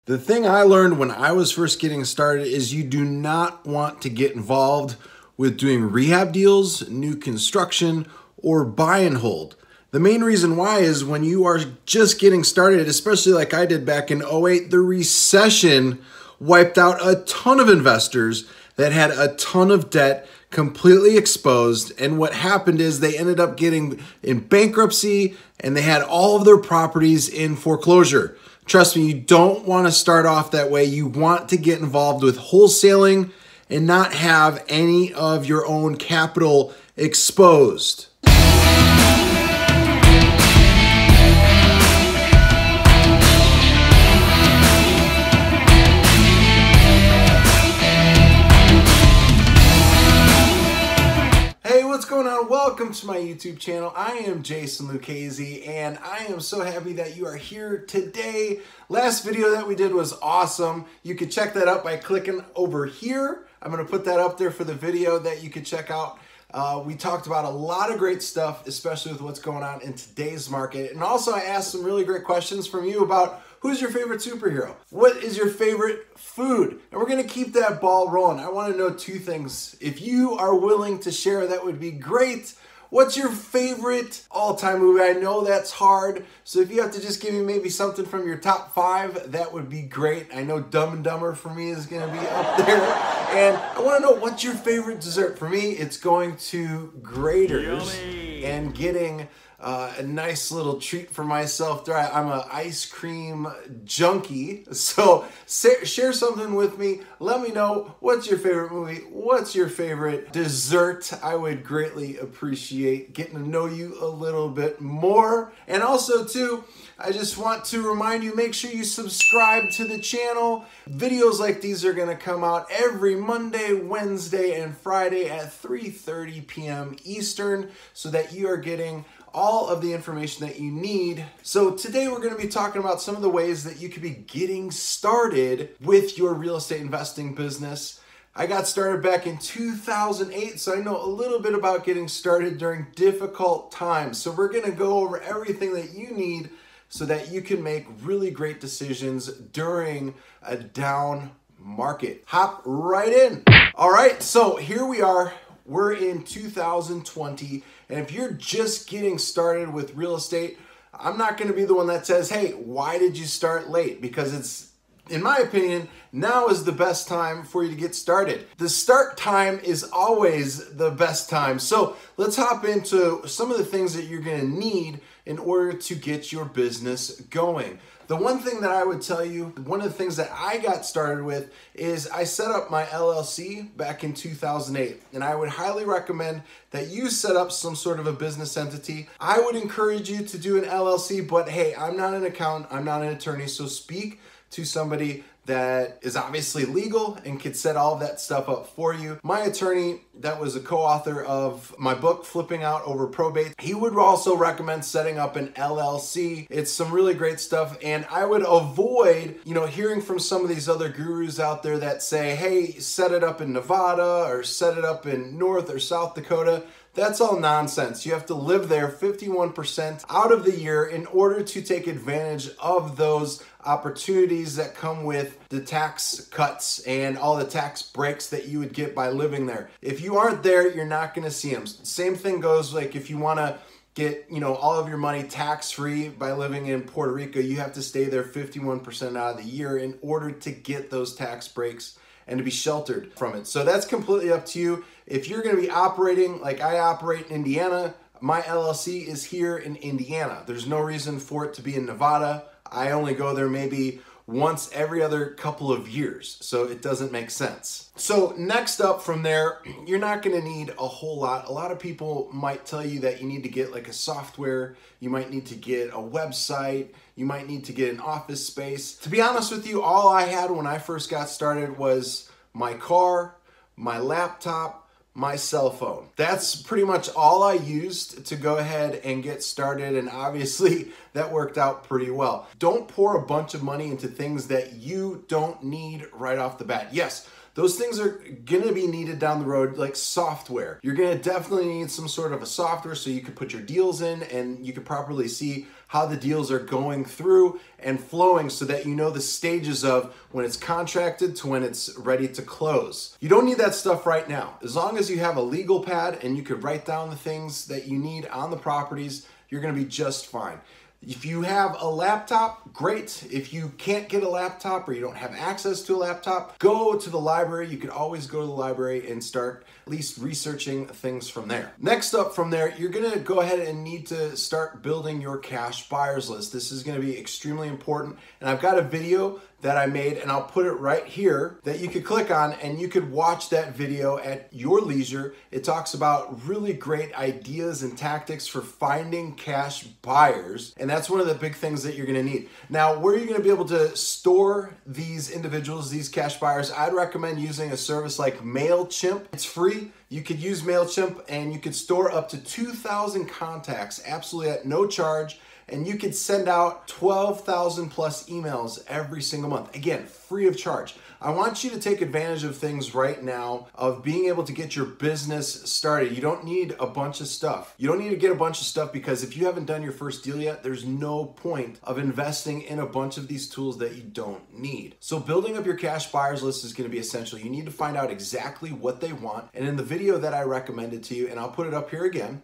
The thing I learned when I was first getting started is you do not want to get involved with doing rehab deals, new construction, or buy and hold. The main reason why is when you are just getting started, especially like I did back in '08, the recession wiped out a ton of investors that had a ton of debt, completely exposed. And what happened is they ended up getting in bankruptcy and they had all of their properties in foreclosure. Trust me, you don't want to start off that way. You want to get involved with wholesaling and not have any of your own capital exposed. What's going on? Welcome to my YouTube channel. I am Jason Lucchese and I am so happy that you are here today. Last video that we did was awesome. You could check that out by clicking over here. I'm going to put that up there for the video that you could check out. We talked about a lot of great stuff, especially with what's going on in today's market. And also I asked some really great questions from you about who's your favorite superhero? What is your favorite food? And we're going to keep that ball rolling. I want to know two things. If you are willing to share, that would be great. What's your favorite all-time movie? I know that's hard, so if you have to just give me maybe something from your top 5, that would be great. I know Dumb and Dumber for me is going to be up there. And I want to know, what's your favorite dessert? For me, it's going to Grater's and getting a nice little treat for myself. I'm an ice cream junkie, so share something with me. Let me know, what's your favorite movie? What's your favorite dessert? I would greatly appreciate getting to know you a little bit more. And also too, I just want to remind you, make sure you subscribe to the channel. Videos like these are going to come out every Monday, Wednesday, and Friday at 3:30 p.m. Eastern so that you are getting all of the information that you need. So today we're going to be talking about some of the ways that you could be getting started with your real estate investing business. I got started back in 2008, so I know a little bit about getting started during difficult times. So we're going to go over everything that you need so that you can make really great decisions during a down market. Hop right in. All right, so here we are. We're in 2020, and if you're just getting started with real estate, I'm not going to be the one that says, hey, why did you start late? Because it's, in my opinion, now is the best time for you to get started. The start time is always the best time. So let's hop into some of the things that you're going to need in order to get your business going. The one thing that I would tell you, one of the things that I got started with is I set up my LLC back in 2008. And I would highly recommend that you set up some sort of a business entity. I would encourage you to do an LLC, but hey, I'm not an accountant, I'm not an attorney, so speak to somebody that is obviously legal and could set all of that stuff up for you. My attorney, that was a co-author of my book, Flipping Out Over Probate, he would also recommend setting up an LLC. It's some really great stuff, and I would avoid, hearing from some of these other gurus out there that say, hey, set it up in Nevada or set it up in North or South Dakota. That's all nonsense. You have to live there 51% out of the year in order to take advantage of those opportunities that come with the tax cuts and all the tax breaks that you would get by living there. If you aren't there, you're not going to see them. Same thing goes like if you want to get, all of your money tax-free by living in Puerto Rico, you have to stay there 51% out of the year in order to get those tax breaks and to be sheltered from it. So that's completely up to you. If you're going to be operating like I operate in Indiana, my LLC is here in Indiana. There's no reason for it to be in Nevada. I only go there maybe once every other couple of years, so it doesn't make sense. So next up from there, you're not going to need a whole lot. A lot of people might tell you that you need to get like a software, you might need to get a website, you might need to get an office space. To be honest with you, all I had when I first got started was my car, my laptop, my cell phone. That's pretty much all I used to go ahead and get started, and obviously that worked out pretty well. Don't pour a bunch of money into things that you don't need right off the bat. Yes, those things are gonna be needed down the road, like software. You're gonna definitely need some sort of a software so you can put your deals in and you can properly see how the deals are going through and flowing so that you know the stages of when it's contracted to when it's ready to close. You don't need that stuff right now. As long as you have a legal pad and you could write down the things that you need on the properties, you're gonna be just fine. If you have a laptop, great. If you can't get a laptop or you don't have access to a laptop, go to the library. You can always go to the library and start at least researching things from there. Next up from there, you're gonna go ahead and need to start building your cash buyers list. This is gonna be extremely important. And I've got a video that I made, and I'll put it right here that you could click on and you could watch that video at your leisure. It talks about really great ideas and tactics for finding cash buyers. And that's one of the big things that you're gonna need. Now, where you're gonna be able to store these individuals, these cash buyers, I'd recommend using a service like MailChimp. It's free. You could use MailChimp and you could store up to 2,000 contacts absolutely at no charge. And you could send out 12,000 plus emails every single month. Again, free of charge. I want you to take advantage of things right now of being able to get your business started. You don't need a bunch of stuff. You don't need to get a bunch of stuff because if you haven't done your first deal yet, there's no point of investing in a bunch of these tools that you don't need. So building up your cash buyers list is going to be essential. You need to find out exactly what they want. And in the video that I recommended to you, and I'll put it up here again,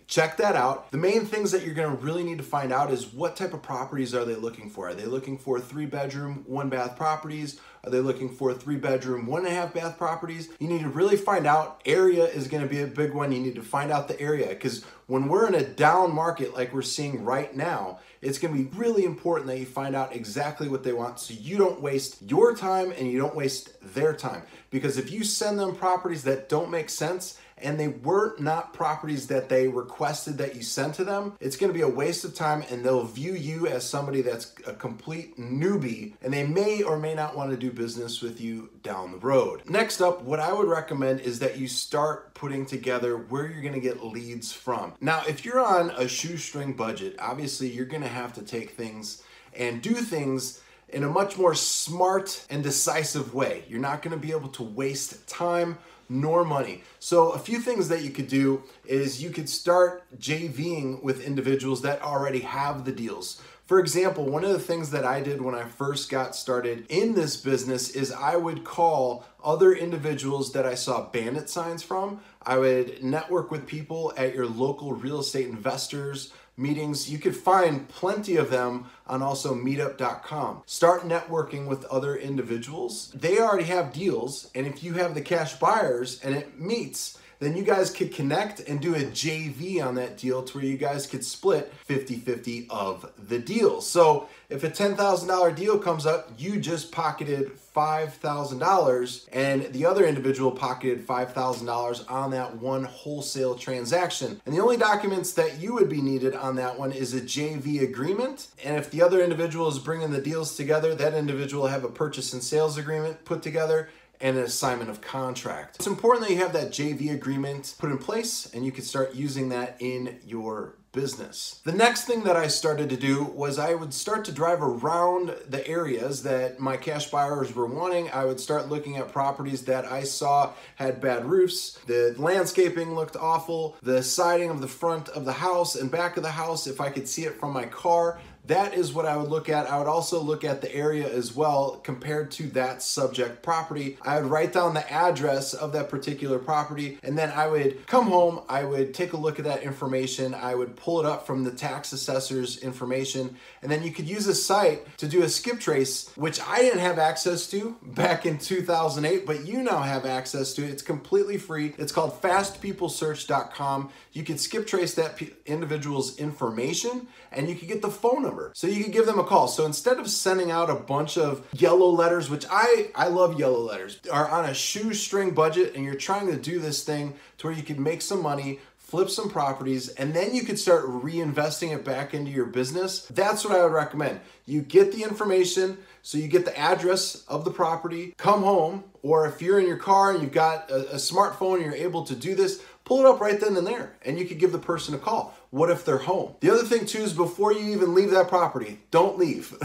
check that out. The main things that you're gonna really need to find out is what type of properties are they looking for? Are they looking for 3-bedroom, 1-bath properties? Are they looking for 3-bedroom, 1.5-bath properties? You need to really find out. Area is gonna be a big one. You need to find out the area because when we're in a down market like we're seeing right now, it's gonna be really important that you find out exactly what they want so you don't waste your time and you don't waste their time. Because if you send them properties that don't make sense and they were not properties that they requested that you send to them, it's gonna be a waste of time and they'll view you as somebody that's a complete newbie and they may or may not wanna do business with you down the road. Next up, what I would recommend is that you start putting together where you're gonna get leads from. Now, if you're on a shoestring budget, obviously you're gonna have to take things and do things in a much more smart and decisive way. You're not gonna be able to waste time nor money. So a few things that you could do is you could start JVing with individuals that already have the deals. For example, one of the things that I did when I first got started in this business is I would call other individuals that I saw bandit signs from. I would network with people at your local real estate investors meetings. You could find plenty of them on also meetup.com. Start networking with other individuals. They already have deals, and if you have the cash buyers and it meets, then you guys could connect and do a JV on that deal to where you guys could split 50-50 of the deal. So if a $10,000 deal comes up, you just pocketed $5,000 and the other individual pocketed $5,000 on that one wholesale transaction. And the only documents that you would be needed on that one is a JV agreement. And if the other individual is bringing the deals together, that individual will have a purchase and sales agreement put together and an assignment of contract. It's important that you have that JV agreement put in place and you can start using that in your business. The next thing that I started to do was I would start to drive around the areas that my cash buyers were wanting. I would start looking at properties that I saw had bad roofs, the landscaping looked awful, the siding of the front of the house and back of the house, if I could see it from my car, that is what I would look at. I would also look at the area as well compared to that subject property. I would write down the address of that particular property and then I would come home, I would take a look at that information, I would pull it up from the tax assessor's information, and then you could use a site to do a skip trace, which I didn't have access to back in 2008, but you now have access to it. It's completely free. It's called fastpeoplesearch.com. You could skip trace that individual's information and you could get the phone number. So you could give them a call. So instead of sending out a bunch of yellow letters, which I love yellow letters, are on a shoestring budget and you're trying to do this thing to where you can make some money, flip some properties, and then you could start reinvesting it back into your business. That's what I would recommend. You get the information, so you get the address of the property, come home, or if you're in your car and you've got a smartphone and you're able to do this, pull it up right then and there, and you could give the person a call. What if they're home? The other thing too is before you even leave that property, don't leave.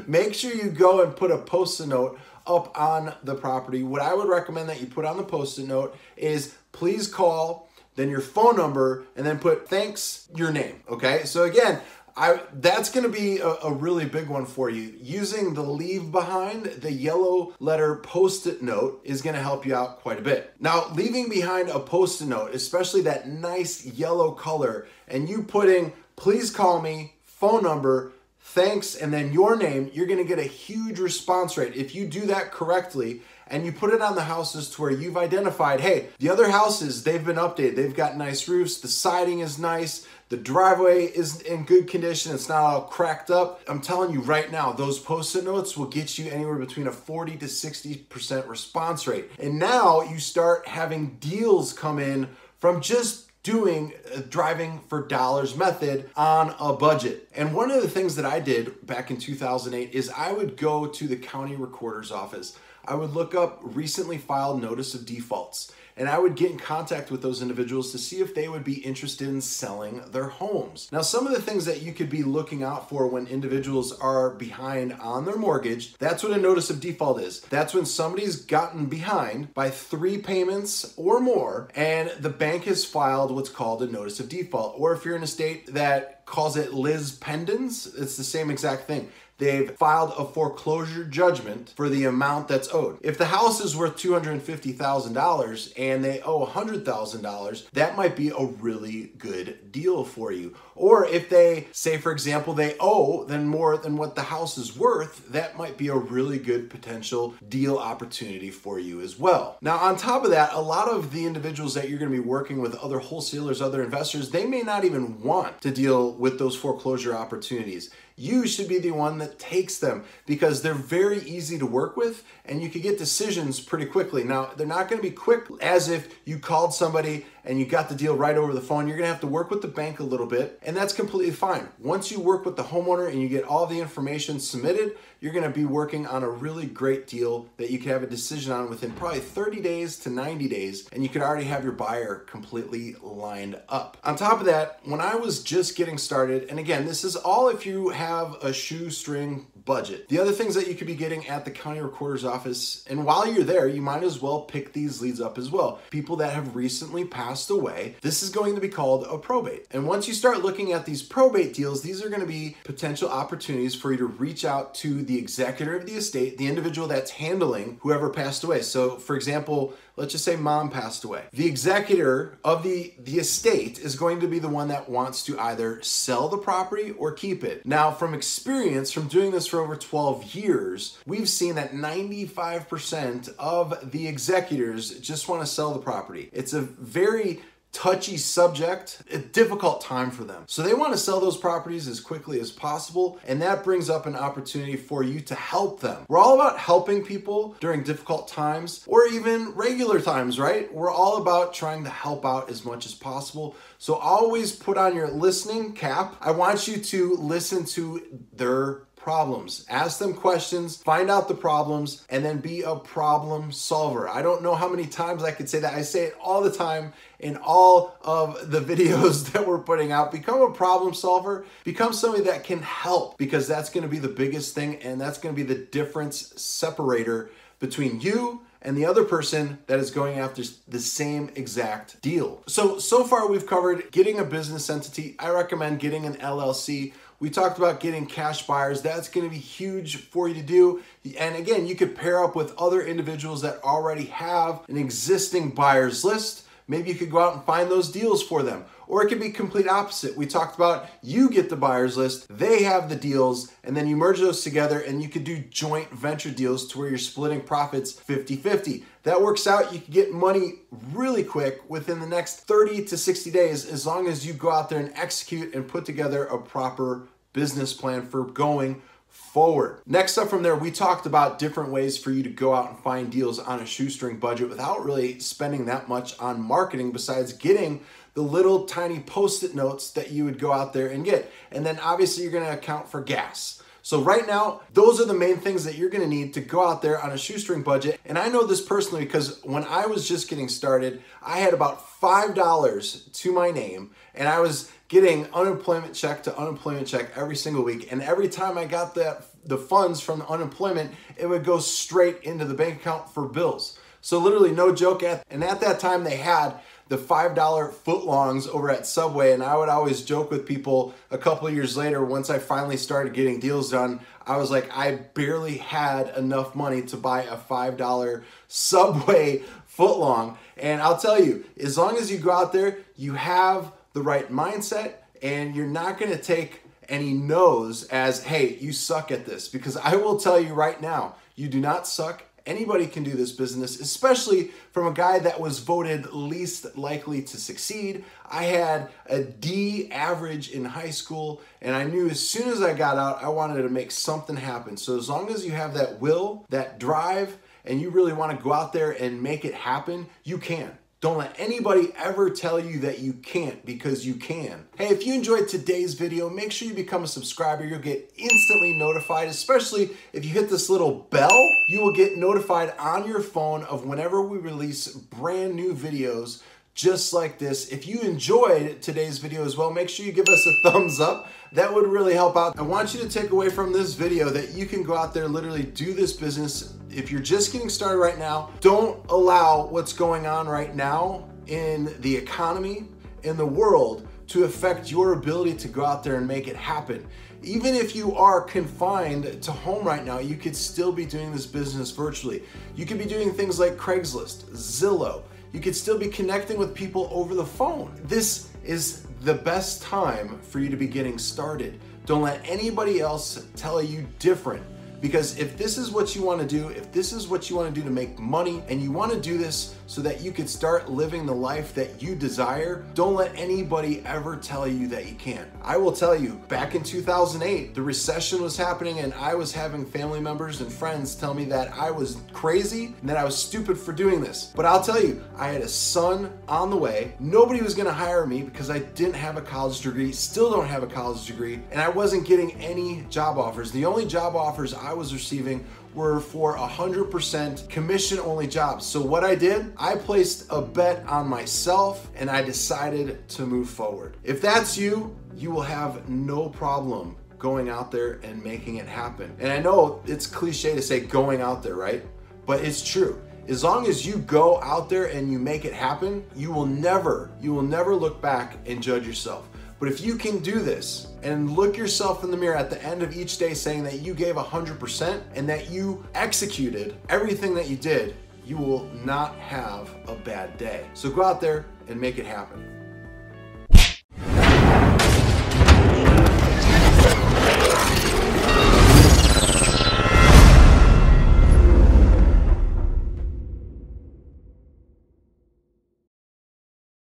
Make sure you go and put a Post-it note up on the property. What I would recommend that you put on the Post-it note is please call, then your phone number, and then put thanks, your name, okay? So again, That's going to be a really big one for you. Using the leave behind, the yellow letter post-it note is going to help you out quite a bit. Now, leaving behind a post-it note, especially that nice yellow color, and you putting, please call me, phone number, thanks, and then your name, you're going to get a huge response rate. If you do that correctly and you put it on the houses to where you've identified, hey, the other houses, they've been updated. They've got nice roofs. The siding is nice. The driveway is in good condition. It's not all cracked up. I'm telling you right now, those post-it notes will get you anywhere between a 40 to 60% response rate. And now you start having deals come in from just doing driving for dollars method on a budget. And one of the things that I did back in 2008 is I would go to the county recorder's office. I would look up recently filed notice of defaults, and I would get in contact with those individuals to see if they would be interested in selling their homes. Now, some of the things that you could be looking out for when individuals are behind on their mortgage, that's what a notice of default is. That's when somebody's gotten behind by 3 payments or more, and the bank has filed what's called a notice of default. Or if you're in a state that calls it lis pendens, it's the same exact thing. They've filed a foreclosure judgment for the amount that's owed. If the house is worth $250,000 and they owe $100,000, that might be a really good deal for you. Or if they say, for example, they owe then more than what the house is worth, that might be a really good potential deal opportunity for you as well. Now, on top of that, a lot of the individuals that you're going to be working with, other wholesalers, other investors, they may not even want to deal with those foreclosure opportunities. You should be the one that takes them because they're very easy to work with and you can get decisions pretty quickly. Now, they're not going to be quick as if you called somebody and you got the deal right over the phone. You're going to have to work with the bank a little bit, and that's completely fine. Once you work with the homeowner and you get all the information submitted, you're going to be working on a really great deal that you can have a decision on within probably 30 days to 90 days, and you could already have your buyer completely lined up. On top of that, when I was just getting started, and again, this is all if you have a shoestring budget. The other things that you could be getting at the county recorder's office, and while you're there, you might as well pick these leads up as well. People that have recently passed away, this is going to be called a probate. And once you start looking at these probate deals, these are going to be potential opportunities for you to reach out to the executor of the estate, the individual that's handling whoever passed away. So for example, let's just say mom passed away. The executor of the estate is going to be the one that wants to either sell the property or keep it. Now, from experience, from doing this for over 12 years, we've seen that 95% of the executors just want to sell the property. It's a very touchy subject, a difficult time for them. So they want to sell those properties as quickly as possible, and that brings up an opportunity for you to help them. We're all about helping people during difficult times or even regular times, right? We're all about trying to help out as much as possible. So always put on your listening cap. I want you to listen to their problems. Ask them questions, find out the problems, and then be a problem solver. I don't know how many times I could say that. I say it all the time in all of the videos that we're putting out. Become a problem solver. Become somebody that can help, because that's going to be the biggest thing, and that's going to be the difference separator between you and the other person that is going after the same exact deal. So far we've covered getting a business entity. I recommend getting an LLC. We talked about getting cash buyers. That's going to be huge for you to do. And again, you could pair up with other individuals that already have an existing buyers list. Maybe you could go out and find those deals for them. Or it could be complete opposite. We talked about you get the buyers list, they have the deals, and then you merge those together and you could do joint venture deals to where you're splitting profits 50-50. That works out. You can get money really quick within the next 30 to 60 days as long as you go out there and execute and put together a proper business plan for going forward. Next up from there, we talked about different ways for you to go out and find deals on a shoestring budget without really spending that much on marketing besides getting the little tiny post-it notes that you would go out there and get. And then obviously you're going to account for gas. So right now, those are the main things that you're going to need to go out there on a shoestring budget. And I know this personally because when I was just getting started, I had about $5 to my name, and I was getting unemployment check to unemployment check every single week. And every time I got the funds from the unemployment, it would go straight into the bank account for bills. So literally no joke. And at that time they had the $5 footlongs over at Subway, and I would always joke with people a couple of years later, once I finally started getting deals done, I was like, I barely had enough money to buy a $5 Subway footlong. And I'll tell you, as long as you go out there, you have the right mindset, and you're not gonna take any no's as, hey, you suck at this. Because I will tell you right now, you do not suck. Anybody can do this business, especially from a guy that was voted least likely to succeed. I had a D average in high school, and I knew as soon as I got out, I wanted to make something happen. So as long as you have that will, that drive, and you really want to go out there and make it happen, you can. Don't let anybody ever tell you that you can't, because you can. Hey, if you enjoyed today's video, make sure you become a subscriber. You'll get instantly notified, especially if you hit this little bell. You will get notified on your phone of whenever we release brand new videos just like this. If you enjoyed today's video as well, make sure you give us a thumbs up. That would really help out. I want you to take away from this video that you can go out there, literally do this business. If you're just getting started right now, don't allow what's going on right now in the economy, in the world, to affect your ability to go out there and make it happen. Even if you are confined to home right now, you could still be doing this business virtually. You could be doing things like Craigslist, Zillow. You could still be connecting with people over the phone. This is the best time for you to be getting started. Don't let anybody else tell you different. Because if this is what you want to do, if this is what you want to do to make money, and you want to do this so that you could start living the life that you desire, don't let anybody ever tell you that you can't. I will tell you, back in 2008, the recession was happening, and I was having family members and friends tell me that I was crazy and that I was stupid for doing this. But I'll tell you, I had a son on the way. Nobody was going to hire me because I didn't have a college degree, still don't have a college degree, and I wasn't getting any job offers. The only job offers I was receiving were for 100% commission only jobs. So what I did, I placed a bet on myself, and I decided to move forward. If that's you, you will have no problem going out there and making it happen. And I know it's cliche to say going out there, right? But it's true. As long as you go out there and you make it happen, you will never look back and judge yourself. But if you can do this and look yourself in the mirror at the end of each day saying that you gave 100% and that you executed everything that you did, you will not have a bad day. So go out there and make it happen.